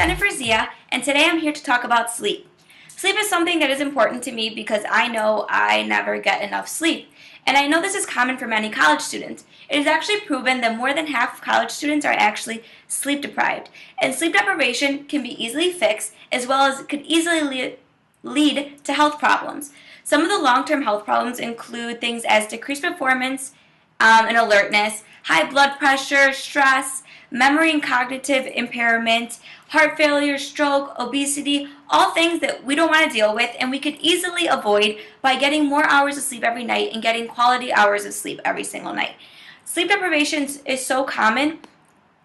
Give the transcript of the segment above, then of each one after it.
Jennifer Zia, and today I'm here to talk about sleep. Sleep is something that is important to me because I know I never get enough sleep. And I know this is common for many college students. It is actually proven that more than half of college students are actually sleep deprived. And sleep deprivation can be easily fixed, as well as it could easily lead to health problems. Some of the long-term health problems include things as decreased performance and alertness, high blood pressure, stress, memory and cognitive impairment, heart failure, stroke, obesity, all things that we don't want to deal with and we could easily avoid by getting more hours of sleep every night and getting quality hours of sleep every single night. Sleep deprivation is so common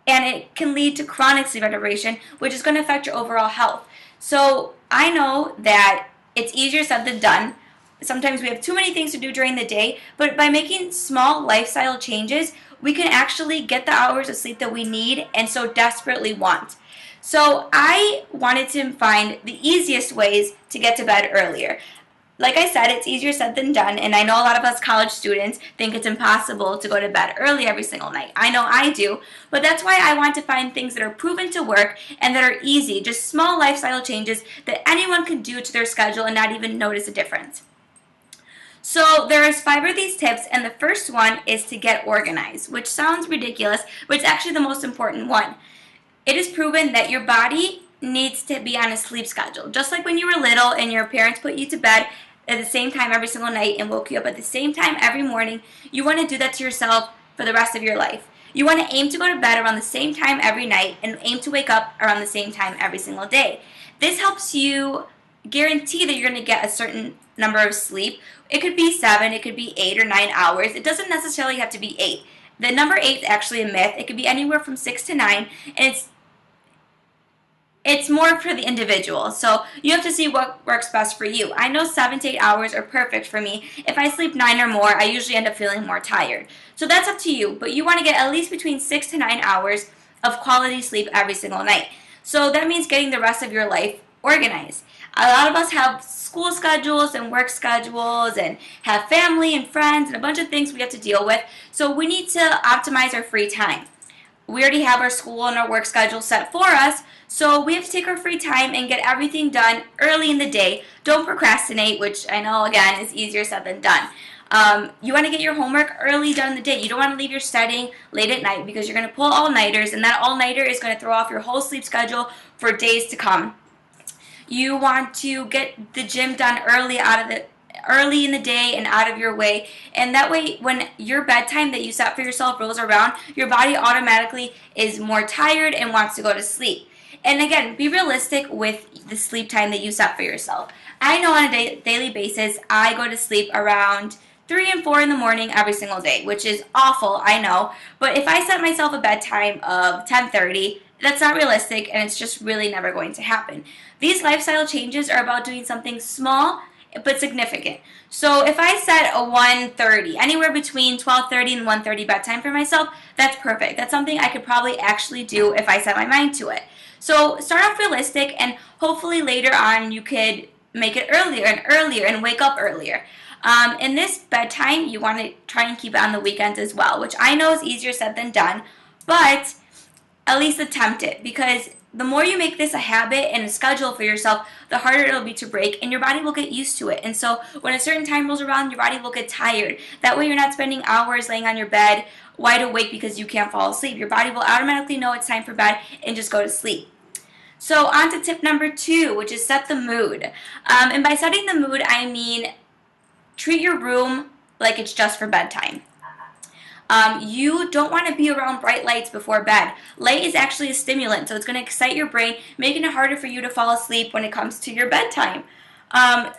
and it can lead to chronic sleep deprivation, which is going to affect your overall health. So I know that it's easier said than done. Sometimes we have too many things to do during the day, but by making small lifestyle changes, we can actually get the hours of sleep that we need and so desperately want. So I wanted to find the easiest ways to get to bed earlier. Like I said, it's easier said than done, and I know a lot of us college students think it's impossible to go to bed early every single night. I know I do, but that's why I want to find things that are proven to work and that are easy, just small lifestyle changes that anyone can do to their schedule and not even notice a difference. So there's 5 of these tips, and the first one is to get organized, which sounds ridiculous, but it's actually the most important one. It is proven that your body needs to be on a sleep schedule. Just like when you were little and your parents put you to bed at the same time every single night and woke you up at the same time every morning, you want to do that to yourself for the rest of your life. You want to aim to go to bed around the same time every night and aim to wake up around the same time every single day. This helps you guarantee that you're going to get a certain number of sleep. It could be 7, it could be 8 or 9 hours. It doesn't necessarily have to be 8. The number 8 is actually a myth. It could be anywhere from 6 to 9, and it's more for the individual. So you have to see what works best for you. I know 7 to 8 hours are perfect for me. If I sleep 9 or more, I usually end up feeling more tired. So that's up to you, but you want to get at least between 6 to 9 hours of quality sleep every single night. So that means getting the rest of your life organized. A lot of us have school schedules and work schedules and have family and friends and a bunch of things we have to deal with. So we need to optimize our free time. We already have our school and our work schedule set for us, so we have to take our free time and get everything done early in the day. Don't procrastinate, which I know, again, is easier said than done. You want to get your homework early done in the day. You don't want to leave your studying late at night because you're going to pull all-nighters, and that all-nighter is going to throw off your whole sleep schedule for days to come. You want to get the gym done early in the day and out of your way, and that way when your bedtime that you set for yourself rolls around, your body automatically is more tired and wants to go to sleep. And again, be realistic with the sleep time that you set for yourself. I know on a daily basis I go to sleep around 3 and 4 in the morning every single day, which is awful, I know, but if I set myself a bedtime of 10:30, that's not realistic and it's just really never going to happen. These lifestyle changes are about doing something small but significant. So if I set a 1:30, anywhere between 12:30 and 1:30 bedtime for myself, that's perfect. That's something I could probably actually do if I set my mind to it. So start off realistic, and hopefully later on you could make it earlier and earlier and wake up earlier. In this bedtime, you want to try and keep it on the weekends as well, which I know is easier said than done, but at least attempt it, because the more you make this a habit and a schedule for yourself, the harder it'll be to break, and your body will get used to it. And so when a certain time rolls around, your body will get tired. That way you're not spending hours laying on your bed wide awake because you can't fall asleep. Your body will automatically know it's time for bed and just go to sleep. So on to tip number 2, which is set the mood. And by setting the mood, I mean treat your room like it's just for bedtime. You don't want to be around bright lights before bed. Light is actually a stimulant, so it's going to excite your brain, making it harder for you to fall asleep when it comes to your bedtime.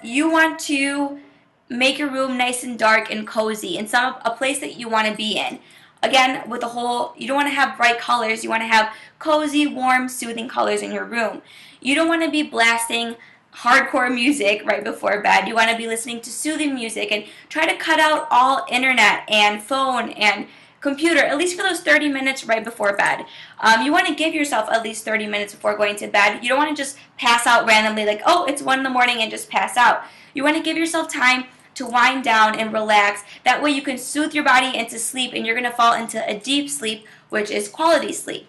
You want to make your room nice and dark and cozy, and a place that you want to be in. Again, you don't want to have bright colors. You want to have cozy, warm, soothing colors in your room. You don't want to be blasting hardcore music right before bed. You want to be listening to soothing music, and try to cut out all internet and phone and computer, at least for those 30 minutes right before bed. You want to give yourself at least 30 minutes before going to bed. You don't want to just pass out randomly like, oh, it's 1 in the morning and just pass out. You want to give yourself time to wind down and relax. That way you can soothe your body into sleep, and you're going to fall into a deep sleep, which is quality sleep.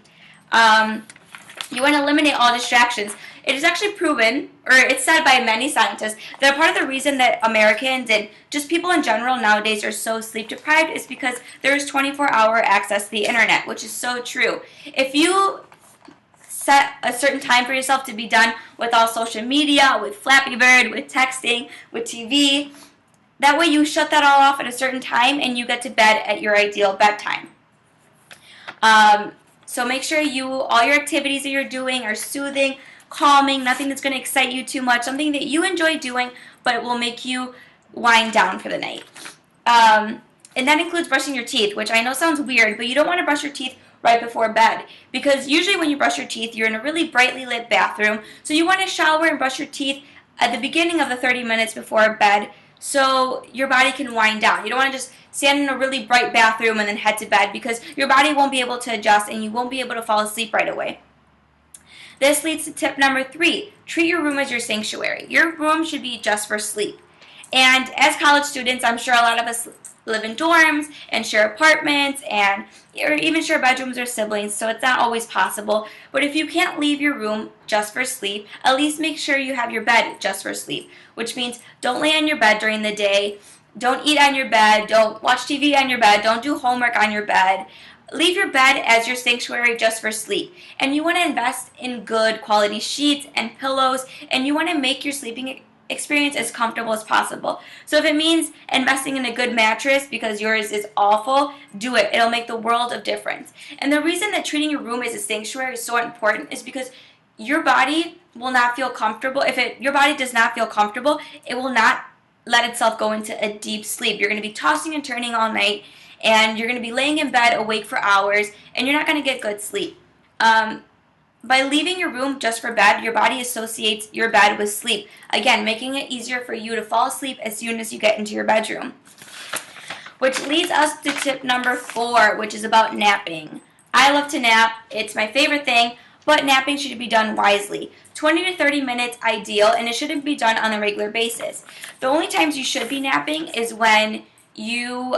You want to eliminate all distractions. It is actually proven, or it's said by many scientists, that part of the reason that Americans and just people in general nowadays are so sleep deprived is because there is 24-hour access to the internet, which is so true. If you set a certain time for yourself to be done with all social media, with Flappy Bird, with texting, with TV, that way you shut that all off at a certain time and you get to bed at your ideal bedtime. So make sure all your activities that you're doing are soothing, calming, nothing that's going to excite you too much, something that you enjoy doing, but it will make you wind down for the night. And that includes brushing your teeth, which I know sounds weird, but you don't want to brush your teeth right before bed, because usually when you brush your teeth, you're in a really brightly lit bathroom, so you want to shower and brush your teeth at the beginning of the 30 minutes before bed, so your body can wind down. You don't want to just stand in a really bright bathroom and then head to bed, because your body won't be able to adjust and you won't be able to fall asleep right away. This leads to tip number 3. Treat your room as your sanctuary. Your room should be just for sleep. And as college students, I'm sure a lot of us live in dorms and share apartments and or even share bedrooms or siblings, so it's not always possible. But if you can't leave your room just for sleep, at least make sure you have your bed just for sleep, which means don't lay on your bed during the day, don't eat on your bed, don't watch TV on your bed, don't do homework on your bed. Leave your bed as your sanctuary just for sleep. And you want to invest in good quality sheets and pillows, and you want to make your sleeping experience as comfortable as possible. So if it means investing in a good mattress because yours is awful, do it. It'll make the world of difference. And the reason that treating your room as a sanctuary is so important is because your body will not feel comfortable. If your body does not feel comfortable, it will not let itself go into a deep sleep. You're going to be tossing and turning all night, and you're going to be laying in bed awake for hours, and you're not going to get good sleep. By leaving your room just for bed, your body associates your bed with sleep, again, making it easier for you to fall asleep as soon as you get into your bedroom. Which leads us to tip number 4, which is about napping. I love to nap. It's my favorite thing, but napping should be done wisely. 20 to 30 minutes ideal, and it shouldn't be done on a regular basis. The only times you should be napping is when you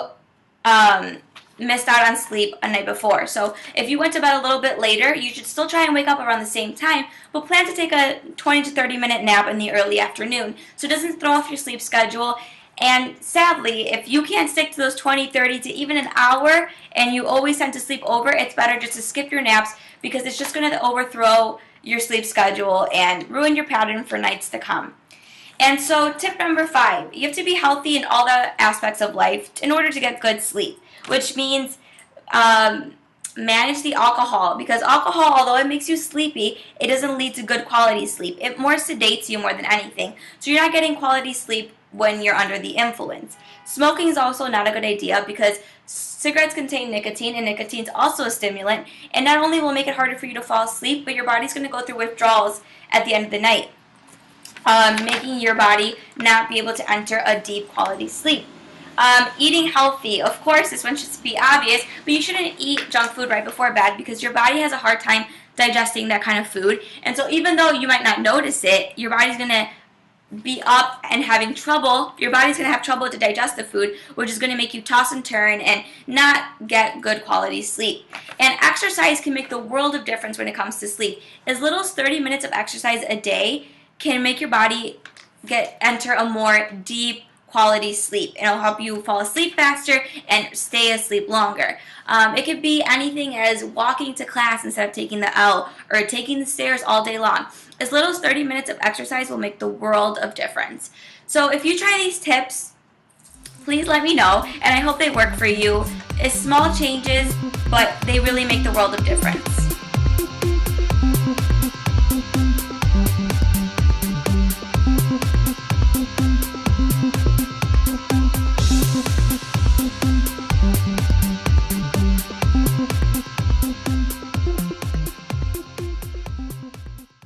missed out on sleep a night before. So if you went to bed a little bit later, you should still try and wake up around the same time, but plan to take a 20 to 30 minute nap in the early afternoon so it doesn't throw off your sleep schedule. And sadly, if you can't stick to those 20, 30 to even an hour and you always tend to sleep over, it's better just to skip your naps because it's just going to overthrow your sleep schedule and ruin your pattern for nights to come. And so tip number 5, you have to be healthy in all the aspects of life in order to get good sleep, which means manage the alcohol, because alcohol, although it makes you sleepy, it doesn't lead to good quality sleep. It more sedates you more than anything. So you're not getting quality sleep when you're under the influence. Smoking is also not a good idea because cigarettes contain nicotine, and nicotine is also a stimulant, and not only will make it harder for you to fall asleep, but your body's going to go through withdrawals at the end of the night, making your body not be able to enter a deep quality sleep. Eating healthy, of course, this one should be obvious, but you shouldn't eat junk food right before bed because your body has a hard time digesting that kind of food. And so even though you might not notice it, your body's going to be up and having trouble. Your body's going to have trouble to digest the food, which is going to make you toss and turn and not get good quality sleep. And exercise can make the world of difference when it comes to sleep. As little as 30 minutes of exercise a day can make your body enter a more deep quality sleep. It'll help you fall asleep faster and stay asleep longer. It could be anything as walking to class instead of taking the L, or taking the stairs all day long. As little as 30 minutes of exercise will make the world of difference. So if you try these tips, please let me know, and I hope they work for you. It's small changes, but they really make the world of difference.